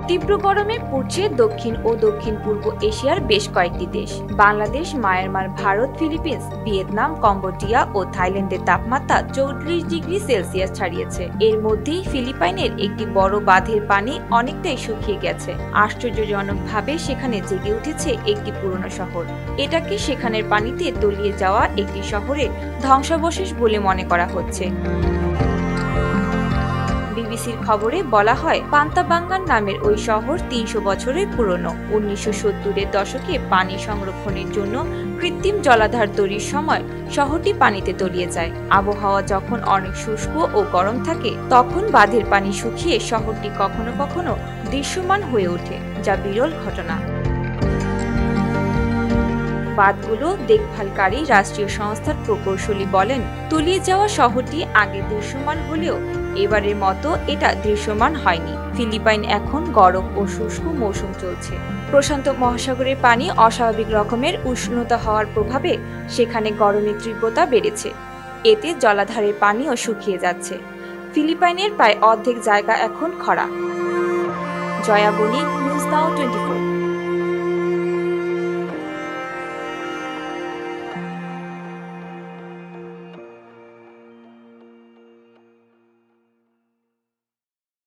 তীব্র গরমে পুড়ছে দক্ষিণ ও দক্ষিণ পূর্ব এশিয়ার বেশ কয়েকটি দেশ। Bangladesh, Myanmar, Bharat, Philippines, Vietnam, Cambodia ও থাইল্যান্ডের তাপমাত্রা 34 ডিগ্রি সেলসিয়াস ছাড়িয়েছে। এর মধ্যেই ফিলিপাইনের একটি বড় বাঁধের পানি অনেকটাই শুকিয়ে গেছে। আশ্চর্যজনকভাবে সেখানে জেগে উঠেছে একটি পুরনো শহর। এটাকে সেখানের পানিতে তলিয়ে যাওয়া একটি শহরের ধ্বংসাবশেষ বলে মনে করা হচ্ছে। বিবিসির খবরে বলা হয়, পান্তাবাঙ্গান নামের ওই শহর ৩০০ বছরের পুরনো। ১৯৭০-এর দশকে পানি সংরক্ষণের জন্য কৃত্রিম জলাধার তৈরির সময় শহরটি পানিতে তলিয়ে যায়। আবহাওয়া যখন অনেক শুষ্ক ও গরম থাকে, তখন বাঁধের পানি শুকিয়ে শহরটি কখনো কখনো দৃশ্যমান হয়ে ওঠে, যা বিরল ঘটনা। বাঁধগুলো দেখভালকারী রাষ্ট্রীয় সংস্থার প্রকৌশলী বলেন, তলিয়ে যাওয়া শহরটি আগে দৃশ্যমান হলেও এবারের মতো এটা দৃশ্যমান হয়নি। ফিলিপাইন এখন গরম ও শুষ্ক মৌসুম চলছে। প্রশান্ত মহাসাগরের পানি অস্বাভাবিক রকমের উষ্ণতা হওয়ার প্রভাবে সেখানে গরমের তীব্রতা বেড়েছে। এতে জলাধারের পানিও শুকিয়ে যাচ্ছে। ফিলিপাইনের প্রায় অর্ধেক জায়গা এখন খরা। জয়া বণিক, নিউজ নাও 24।